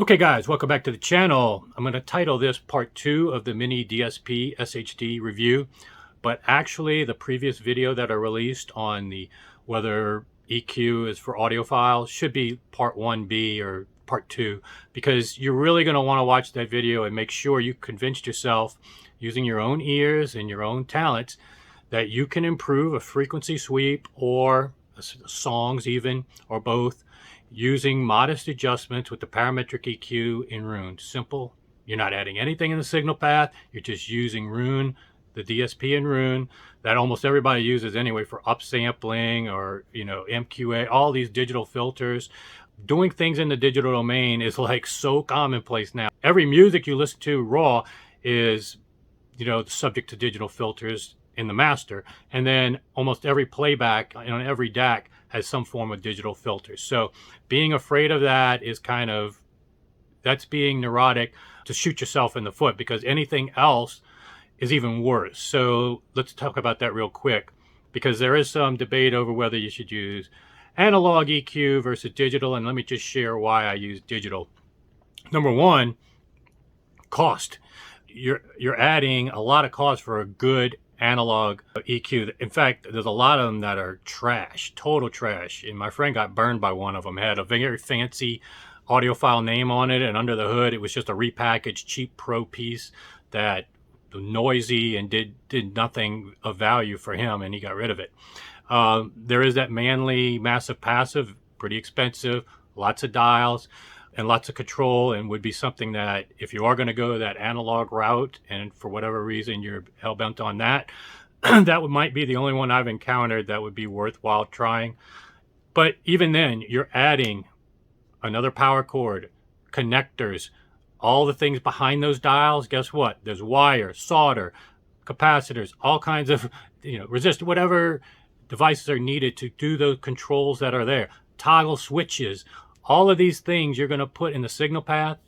Okay guys, welcome back to the channel. I'm going to title this part 2 of the miniDSP SHD review, but actually the previous video that I released on the whether EQ is for audiophiles should be part 1B or part 2, because you're really going to want to watch that video and make sure you convinced yourself using your own ears and your own talents that you can improve a frequency sweep or songs even, or both, using modest adjustments with the parametric EQ in Roon. Simple. You're not adding anything in the signal path. You're just using Roon, the DSP in Roon that almost everybody uses anyway for upsampling or, MQA, all these digital filters. Doing things in the digital domain is like so commonplace now. Every music you listen to raw is, subject to digital filters in the master, and then almost every playback on every DAC has some form of digital filters. So being afraid of that is that's being neurotic to shoot yourself in the foot, because anything else is even worse. So let's talk about that real quick, because there is some debate over whether you should use analog EQ versus digital, and let me just share why I use digital. Number one, cost. You're adding a lot of cost for a good analog EQ. In fact, there's a lot of them that are trash, total trash. And my friend got burned by one of them. It had a very fancy audiophile name on it, and under the hood, it was just a repackaged cheap pro piece that was noisy and did nothing of value for him, and he got rid of it. There is that Manly massive passive, pretty expensive, lots of dials and lots of control, and would be something that if you are going to go that analog route and for whatever reason you're hell-bent on that, might be the only one I've encountered that would be worthwhile trying. But even then, you're adding another power cord, connectors, all the things behind those dials. Guess what? There's wire, solder, capacitors, all kinds of resistor, whatever devices are needed to do those controls that are there, toggle switches. All of these things you're going to put in the signal path,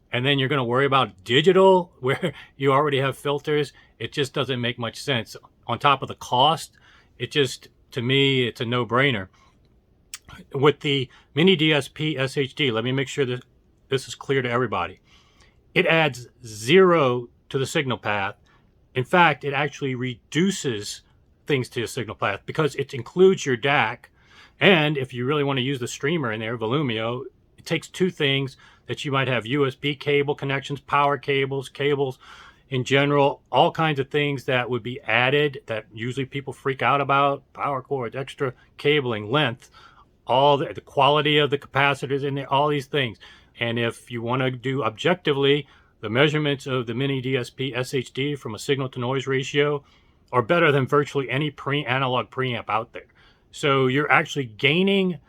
and then you're going to worry about digital where you already have filters. It just doesn't make much sense. On top of the cost, to me, it's a no-brainer. With the miniDSP SHD, let me make sure that this is clear to everybody. It adds 0 to the signal path. In fact, it actually reduces things to the signal path because it includes your DAC. And if you really want to use the streamer in there, Volumio, it takes two things that you might have: USB cable connections, power cables in general, all kinds of things that would be added that usually people freak out about: power cords, extra cabling, length, all the quality of the capacitors in there, all these things. And if you want to do objectively, the measurements of the miniDSP SHD from a signal to noise ratio are better than virtually any analog preamp out there. So you're actually gaining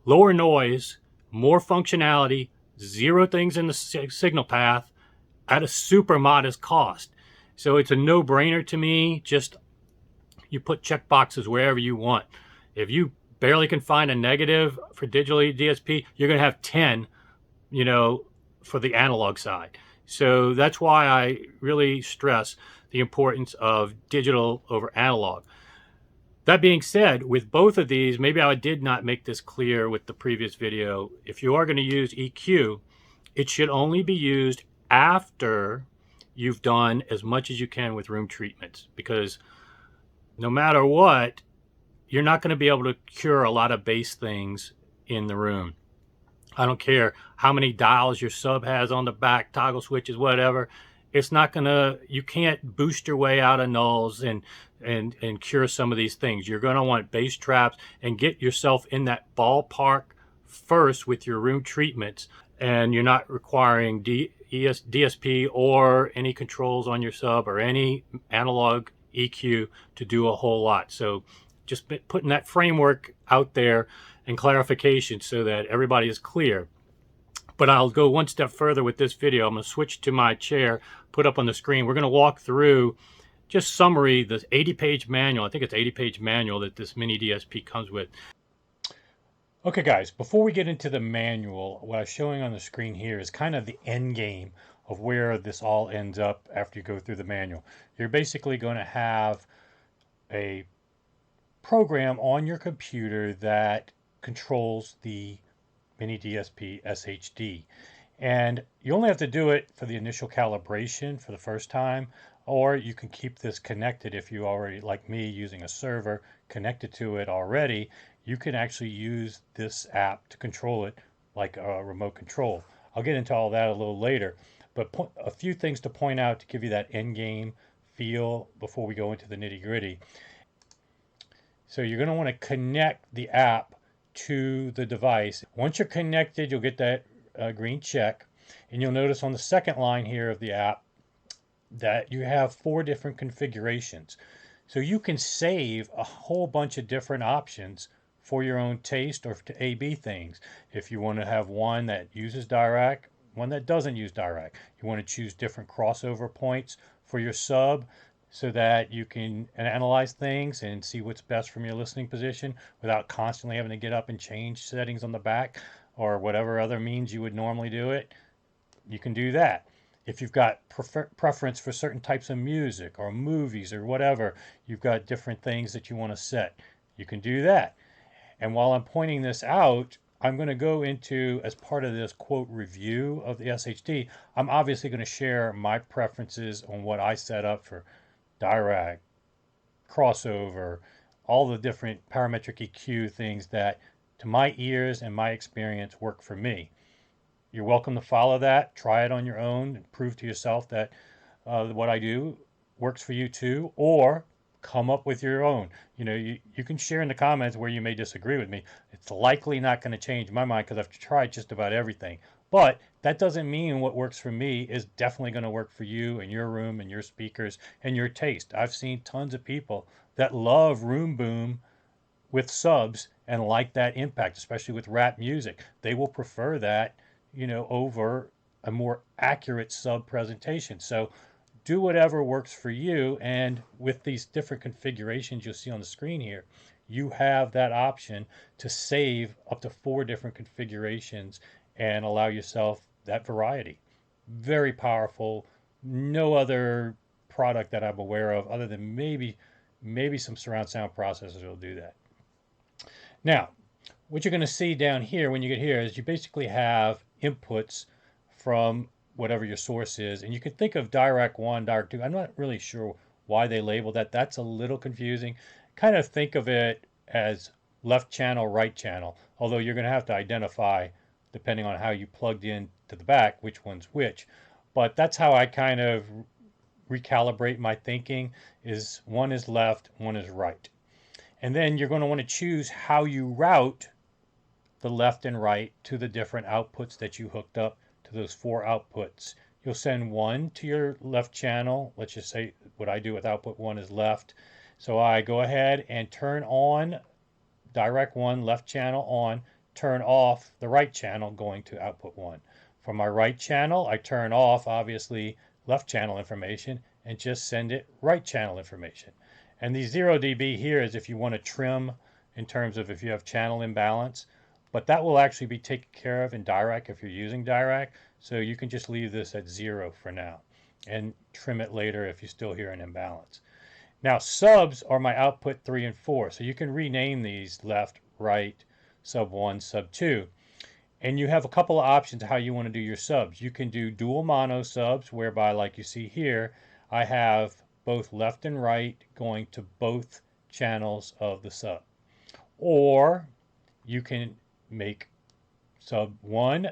lower noise, more functionality, 0 things in the signal path at a super modest cost. So it's a no-brainer to me. Just you put check boxes wherever you want. If you barely can find a negative for digital DSP, you're going to have 10, for the analog side. So that's why I really stress the importance of digital over analog. That being said, with both of these, maybe I did not make this clear with the previous video. If you are going to use EQ, it should only be used after you've done as much as you can with room treatments, because no matter what, you're not going to be able to cure a lot of bass things in the room. I don't care how many dials your sub has on the back, toggle switches, whatever. It's not gonna, you can't boost your way out of nulls and cure some of these things. You're gonna want bass traps and get yourself in that ballpark first with your room treatments, and you're not requiring DSP or any controls on your sub or any analog EQ to do a whole lot. So just putting that framework out there and clarification so that everybody is clear. But I'll go one step further with this video. I'm going to switch to my chair, put up on the screen. We're going to walk through, just summary, the 80-page manual. I think it's 80-page manual that this miniDSP comes with. Okay, guys, before we get into the manual, what I'm showing on the screen here is kind of the end game of where this all ends up after you go through the manual. You're basically going to have a program on your computer that controls the miniDSP SHD. And you only have to do it for the initial calibration for the first time, or you can keep this connected if you already, like me, using a server connected to it already. You can actually use this app to control it like a remote control. I'll get into all that a little later, but a few things to point out to give you that end game feel before we go into the nitty gritty. So you're going to want to connect the app to the device. Once you're connected, you'll get that green check, and you'll notice on the second line here of the app that you have 4 different configurations. So you can save a whole bunch of different options for your own taste or to A/B things. If you want to have one that uses direct, one that doesn't use direct, you want to choose different crossover points for your sub so that you can analyze things and see what's best from your listening position without constantly having to get up and change settings on the back or whatever other means you would normally do it. You can do that. If you've got preference for certain types of music or movies or whatever, you've got different things that you want to set. You can do that. And while I'm pointing this out, I'm going to go into, as part of this quote review of the SHD, I'm obviously going to share my preferences on what I set up for direct, crossover, all the different parametric EQ things that to my ears and my experience work for me. You're welcome to follow that, try it on your own, and prove to yourself that what I do works for you too, or come up with your own. You know, you can share in the comments where you may disagree with me. It's likely not going to change my mind because I've tried just about everything. But that doesn't mean what works for me is definitely going to work for you and your room and your speakers and your taste. I've seen tons of people that love room boom with subs and like that impact, especially with rap music. They will prefer that, you know, over a more accurate sub presentation. So do whatever works for you. And with these different configurations you'll see on the screen here, you have that option to save up to 4 different configurations and allow yourself that variety. Very powerful. No other product that I'm aware of other than maybe some surround sound processors will do that. Now, what you're going to see down here when you get here is you basically have inputs from whatever your source is, and you can think of direct 1, direct 2. I'm not really sure why they label that. That's a little confusing. Kind of think of it as left channel, right channel, although you're going to have to identify, depending on how you plugged in to the back, which one's which. But that's how I kind of recalibrate my thinking, is one is left, one is right. And then you're going to want to choose how you route the left and right to the different outputs that you hooked up to those 4 outputs. You'll send one to your left channel. Let's just say what I do with output 1 is left. So I go ahead and turn on direct 1, left channel on, turn off the right channel going to output 1. For my right channel, I turn off, obviously, left channel information and just send it right channel information. And the 0 dB here is if you want to trim in terms of if you have channel imbalance, but that will actually be taken care of in direct if you're using direct. So you can just leave this at 0 for now and trim it later if you still hear an imbalance. Now subs are my output 3 and 4. So you can rename these left, right, sub 1, sub 2. And you have a couple of options how you want to do your subs. You can do dual mono subs, whereby, like you see here, I have both left and right going to both channels of the sub. Or you can make sub 1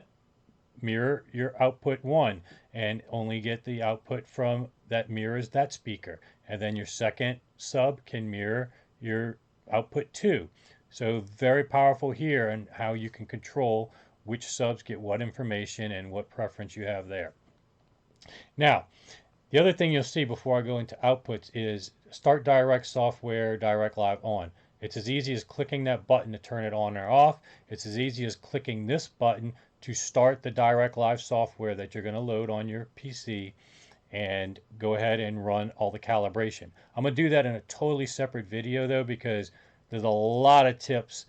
mirror your output 1 and only get the output from that mirrors that speaker. And then your second sub can mirror your output 2. So very powerful here and how you can control which subs get what information and what preference you have there. Now, the other thing you'll see before I go into outputs is Start Direct Software Direct Live On. It's as easy as clicking that button to turn it on or off. It's as easy as clicking this button to start the Direct Live software that you're going to load on your PC and go ahead and run all the calibration. I'm going to do that in a totally separate video though, because there's a lot of tips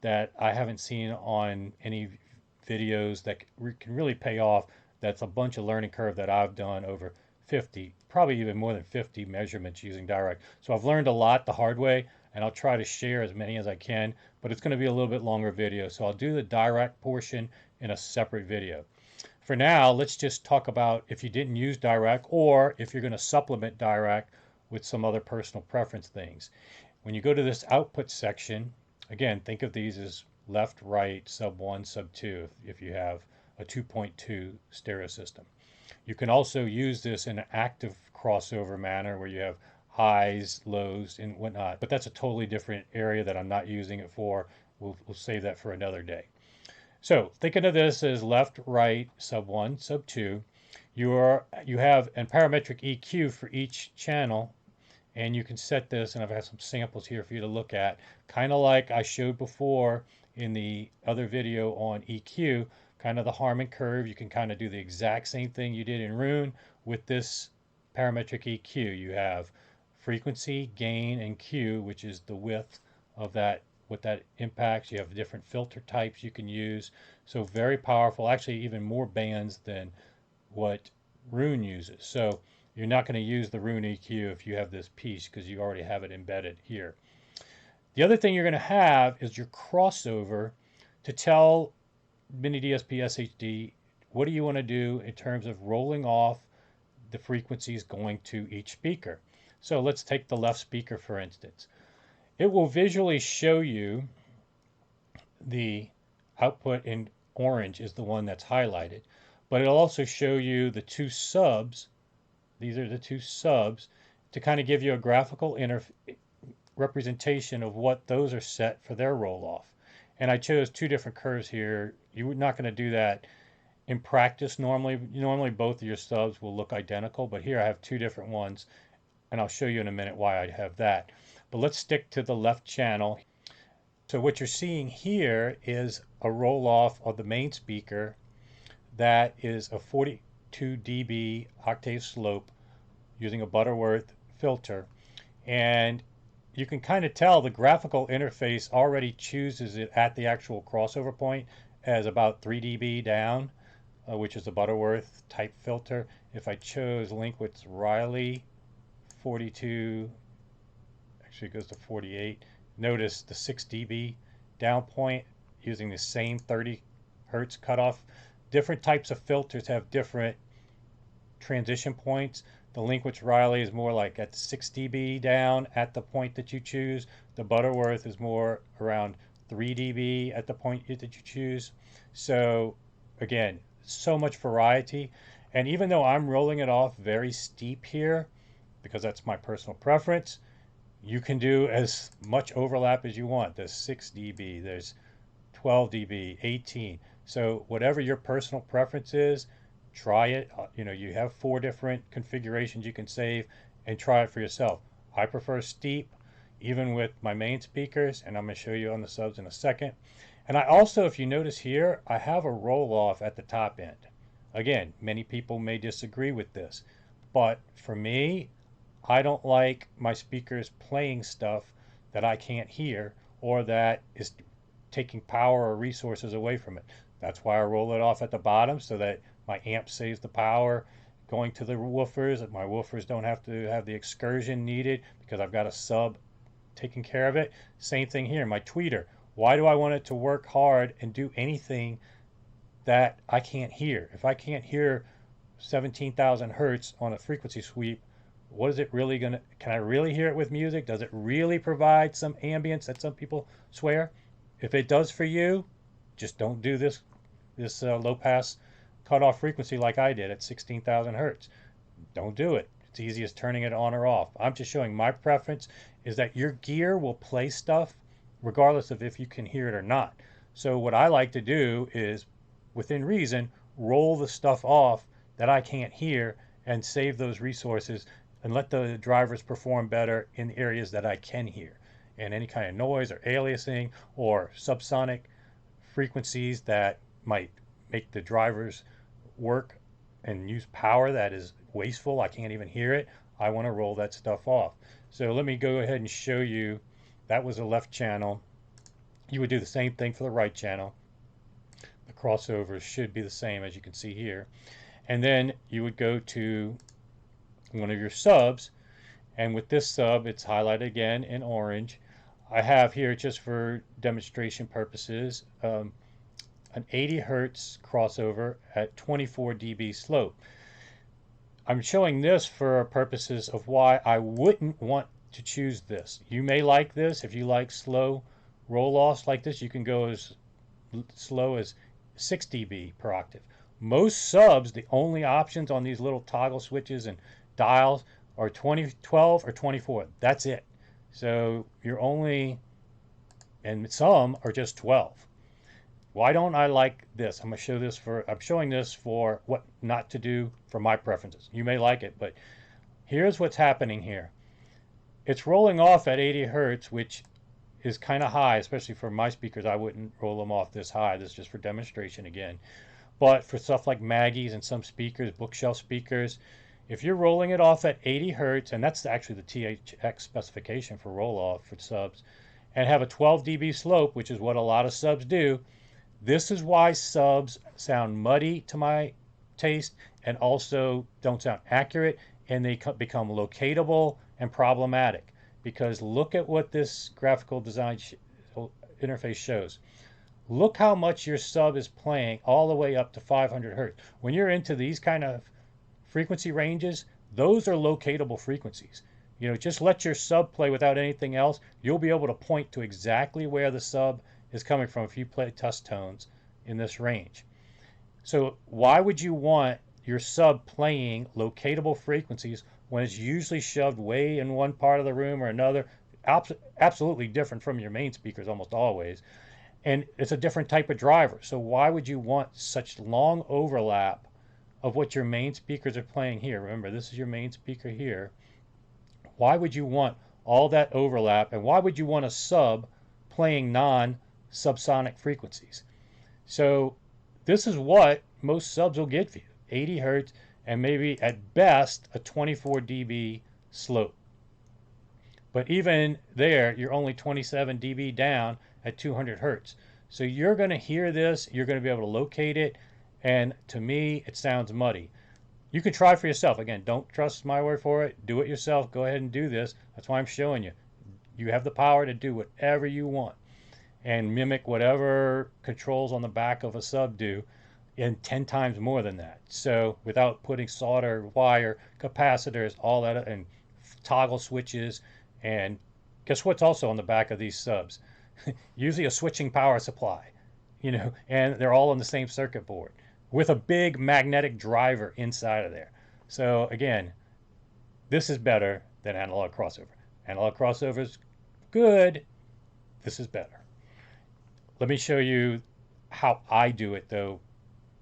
that I haven't seen on any videos that can really pay off. That's a bunch of learning curve that I've done over 50, probably even more than 50 measurements using direct. So I've learned a lot the hard way, and I'll try to share as many as I can, but it's going to be a little bit longer video, so I'll do the direct portion in a separate video. For now, let's just talk about if you didn't use direct, or if you're going to supplement direct with some other personal preference things. When you go to this output section, again, think of these as left, right, sub 1, sub 2 if you have a 2.2 stereo system. You can also use this in an active crossover manner where you have highs, lows, and whatnot, but that's a totally different area that I'm not using it for. We'll save that for another day. So thinking of this as left, right, sub 1, sub 2, you have a parametric EQ for each channel, and you can set this, and I've got some samples here for you to look at, kind of like I showed before in the other video on EQ, kind of the Harman curve. You can kind of do the exact same thing you did in Roon with this parametric EQ. You have frequency, gain, and Q, which is the width of that, what that impacts. You have different filter types you can use. So very powerful, actually even more bands than what Roon uses. So you're not going to use the Roon EQ if you have this piece because you already have it embedded here. The other thing you're going to have is your crossover to tell miniDSP SHD what do you want to do in terms of rolling off the frequencies going to each speaker. So let's take the left speaker for instance. It will visually show you the output in orange is the one that's highlighted, but it'll also show you the two subs. These are the two subs to kind of give you a graphical representation of what those are set for their roll off. And I chose two different curves here. You're not going to do that in practice normally. Normally both of your subs will look identical, but here I have two different ones, and I'll show you in a minute why I have that. But let's stick to the left channel. So what you're seeing here is a roll off of the main speaker that is a 42 dB octave slope using a Butterworth filter, and you can kind of tell the graphical interface already chooses it at the actual crossover point as about 3 dB down, which is a Butterworth type filter. If I chose Linkwitz-Riley 42, actually it goes to 48, notice the 6 dB down point using the same 30 hertz cutoff. Different types of filters have different transition points. The Linkwitz-Riley is more like at 6 dB down at the point that you choose. The Butterworth is more around 3 dB at the point that you choose. So again, so much variety. And even though I'm rolling it off very steep here, because that's my personal preference, you can do as much overlap as you want. There's 6 dB, there's 12 dB, 18. So whatever your personal preference is, try it. You know, you have 4 different configurations you can save and try it for yourself. I prefer steep, even with my main speakers, and I'm going to show you on the subs in a second. And I also, if you notice here, I have a roll off at the top end. Again, many people may disagree with this, but for me, I don't like my speakers playing stuff that I can't hear or that is taking power or resources away from it. That's why I roll it off at the bottom, so that my amp saves the power going to the woofers, that my woofers don't have to have the excursion needed because I've got a sub taking care of it. Same thing here, my tweeter. Why do I want it to work hard and do anything that I can't hear? If I can't hear 17,000 hertz on a frequency sweep, what is it really gonna, can I really hear it with music? Does it really provide some ambience that some people swear? If it does for you, just don't do this low pass cutoff frequency like I did at 16,000 hertz. Don't do it. It's easy as turning it on or off. I'm just showing my preference is that your gear will play stuff regardless of if you can hear it or not. So what I like to do is, within reason, roll the stuff off that I can't hear and save those resources and let the drivers perform better in the areas that I can hear. And any kind of noise or aliasing or subsonic frequencies that might make the drivers work and use power that is wasteful, I can't even hear it, I want to roll that stuff off. So let me go ahead and show you. That was the left channel. You would do the same thing for the right channel. The crossovers should be the same as you can see here. And then you would go to one of your subs, and with this sub it's highlighted again in orange. I have here, just for demonstration purposes, an 80 hertz crossover at 24 dB slope. I'm showing this for purposes of why I wouldn't want to choose this. You may like this. If you like slow roll-offs like this, you can go as slow as 6 dB per octave. Most subs, the only options on these little toggle switches and dials are 12 or 24. That's it. So you're only, and some are just 12. Why don't I like this? I'm showing this for what not to do for my preferences. You may like it, but here's what's happening here. It's rolling off at 80 hertz, which is kind of high, especially for my speakers. I wouldn't roll them off this high. This is just for demonstration again. But for stuff like Maggie's and some speakers, bookshelf speakers, if you're rolling it off at 80 hertz, and that's actually the THX specification for roll off for subs, and have a 12 dB slope, which is what a lot of subs do, this is why subs sound muddy to my taste and also don't sound accurate, and they become locatable and problematic. Because look at what this graphical design interface shows. Look how much your sub is playing all the way up to 500 hertz. When you're into these kind of frequency ranges, those are locatable frequencies. You know, just let your sub play without anything else. You'll be able to point to exactly where the sub is coming from if you play test tones in this range. So why would you want your sub playing locatable frequencies when it's usually shoved way in one part of the room or another? Absolutely different from your main speakers almost always. And it's a different type of driver. So why would you want such long overlap of what your main speakers are playing here? Remember, this is your main speaker here. Why would you want all that overlap, and why would you want a sub playing non-subsonic frequencies? So this is what most subs will get for you, 80 hertz and maybe at best a 24 dB slope. But even there, you're only 27 dB down at 200 hertz. So you're going to hear this, you're going to be able to locate it, and to me, it sounds muddy. You can try for yourself. Again, don't trust my word for it. Do it yourself. Go ahead and do this. That's why I'm showing you. You have the power to do whatever you want and mimic whatever controls on the back of a sub do, and 10 times more than that. So without putting solder, wire, capacitors, all that, and toggle switches, and guess what's also on the back of these subs? Usually a switching power supply, you know, and they're all on the same circuit board with a big magnetic driver inside of there. So again, this is better than analog crossover. Analog crossover is good. This is better. Let me show you how I do it, though,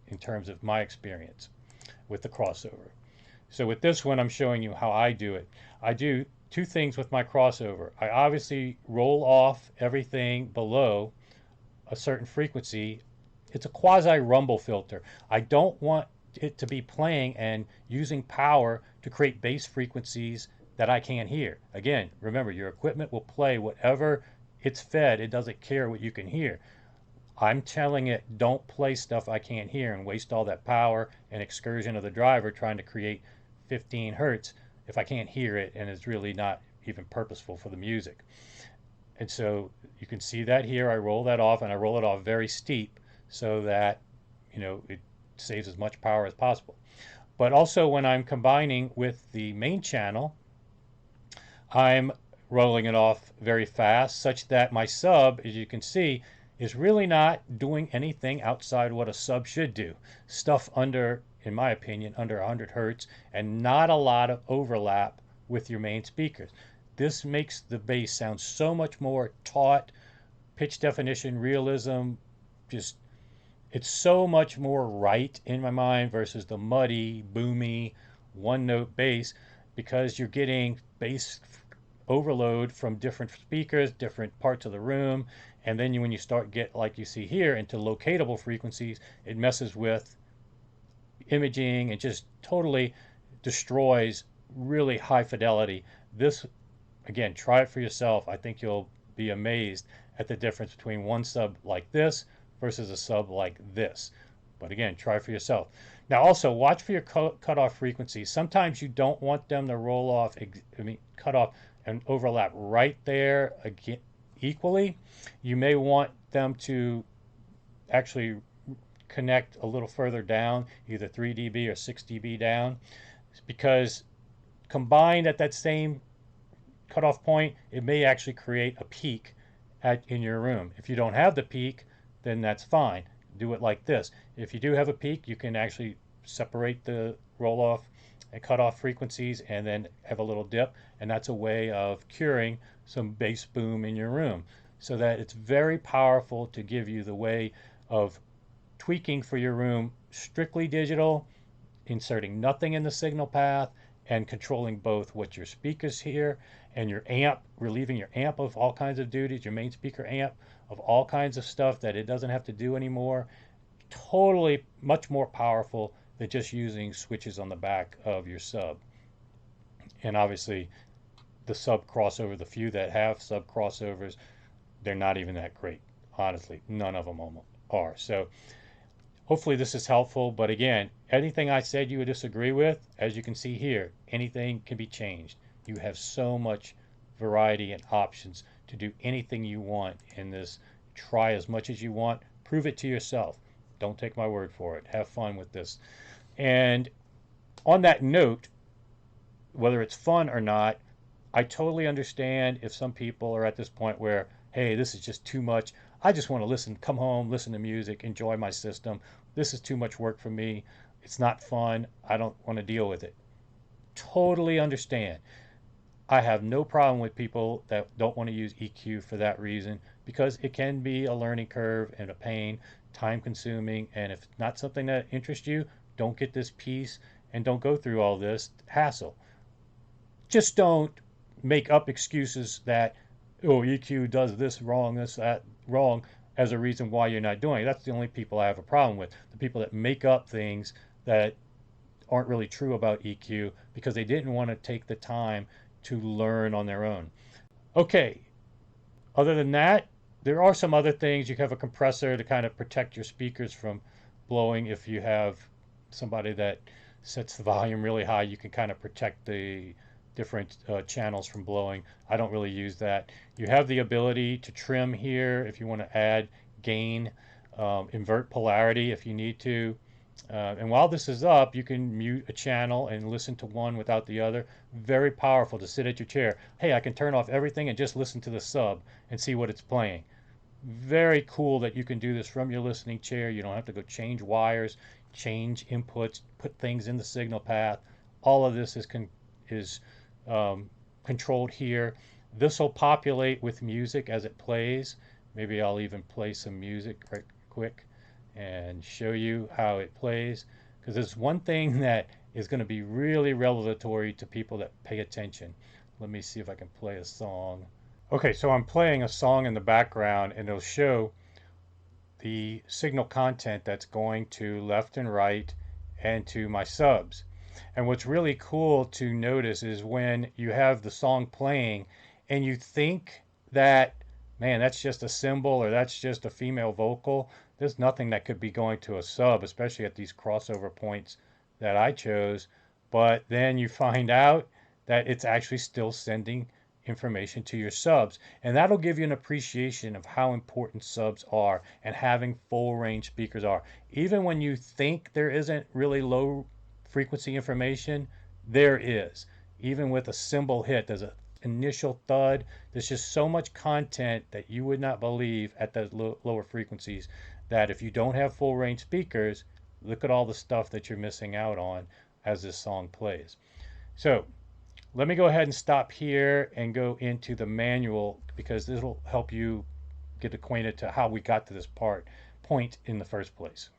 in terms of my experience with the crossover. So with this one, I'm showing you how I do it. I do two things with my crossover. I obviously roll off everything below a certain frequency. It's a quasi rumble filter. I don't want it to be playing and using power to create bass frequencies that I can't hear. Again, remember, your equipment will play whatever it's fed. It doesn't care what you can hear. I'm telling it, don't play stuff I can't hear and waste all that power and excursion of the driver trying to create 15 hertz if I can't hear it and it's really not even purposeful for the music. And so you can see that here. I roll that off, and I roll it off very steep so that, you know, it saves as much power as possible. But also when I'm combining with the main channel, I'm rolling it off very fast such that my sub, as you can see, is really not doing anything outside what a sub should do. Stuff under, in my opinion, under 100 hertz, and not a lot of overlap with your main speakers. This makes the bass sound so much more taut, pitch definition, realism, just, it's so much more right in my mind versus the muddy, boomy, one-note bass, because you're getting bass overload from different speakers, different parts of the room, and then when you start get, like you see here, into locatable frequencies, it messes with imaging and just totally destroys really high fidelity. This, again, try it for yourself. I think you'll be amazed at the difference between one sub like this versus a sub like this. But again, try for yourself. Now also watch for your cutoff frequencies. Sometimes you don't want them to roll off, cut off and overlap right there again, equally. You may want them to actually connect a little further down, either 3 dB or 6 dB down, because combined at that same cutoff point, it may actually create a peak in your room. If you don't have the peak, then that's fine. Do it like this. If you do have a peak, you can actually separate the roll off and cutoff frequencies and then have a little dip, and that's a way of curing some bass boom in your room, so that it's very powerful to give you the way of tweaking for your room, strictly digital, inserting nothing in the signal path, and controlling both what your speakers hear and your amp, relieving your amp of all kinds of duties, your main speaker amp of all kinds of stuff that it doesn't have to do anymore. Totally much more powerful than just using switches on the back of your sub. And obviously the sub crossover, the few that have sub crossovers, they're not even that great. Honestly, none of them almost are. So hopefully this is helpful, but again, anything I said you would disagree with, as you can see here, anything can be changed. You have so much variety and options to do anything you want in this. Try as much as you want. Prove it to yourself. Don't take my word for it. Have fun with this. And on that note, whether it's fun or not, I totally understand if some people are at this point where, hey, this is just too much. I just want to listen, come home, listen to music, enjoy my system. This is too much work for me. It's not fun. I don't want to deal with it. Totally understand. I have no problem with people that don't want to use EQ for that reason, because it can be a learning curve and a pain, time consuming, and if it's not something that interests you, don't get this piece and don't go through all this hassle. Just don't make up excuses that, oh, EQ does this wrong, this, that wrong, as a reason why you're not doing it. That's the only people I have a problem with. The people that make up things that aren't really true about EQ because they didn't want to take the time to learn on their own. Okay, other than that, there are some other things. You have a compressor to kind of protect your speakers from blowing. If you have somebody that sets the volume really high, you can kind of protect the different channels from blowing. I don't really use that. You have the ability to trim here if you want to add gain, invert polarity if you need to. And while this is up, you can mute a channel and listen to one without the other. Very powerful to sit at your chair. Hey, I can turn off everything and just listen to the sub and see what it's playing. Very cool that you can do this from your listening chair. You don't have to go change wires, change inputs, put things in the signal path. All of this is controlled here. This will populate with music as it plays. Maybe I'll even play some music right quick and show you how it plays, because there's one thing that is going to be really revelatory to people that pay attention. Let me see if I can play a song. Okay, so I'm playing a song in the background and it'll show the signal content that's going to left and right and to my subs. And what's really cool to notice is when you have the song playing and you think that, man, that's just a cymbal or that's just a female vocal. There's nothing that could be going to a sub, especially at these crossover points that I chose. But then you find out that it's actually still sending information to your subs. And that'll give you an appreciation of how important subs are and having full range speakers are. Even when you think there isn't really low frequency information, there is. Even with a cymbal hit, there's an initial thud. There's just so much content that you would not believe at the lower frequencies, that if you don't have full range speakers, look at all the stuff that you're missing out on as this song plays. So let me go ahead and stop here and go into the manual, because this will help you get acquainted to how we got to this point in the first place.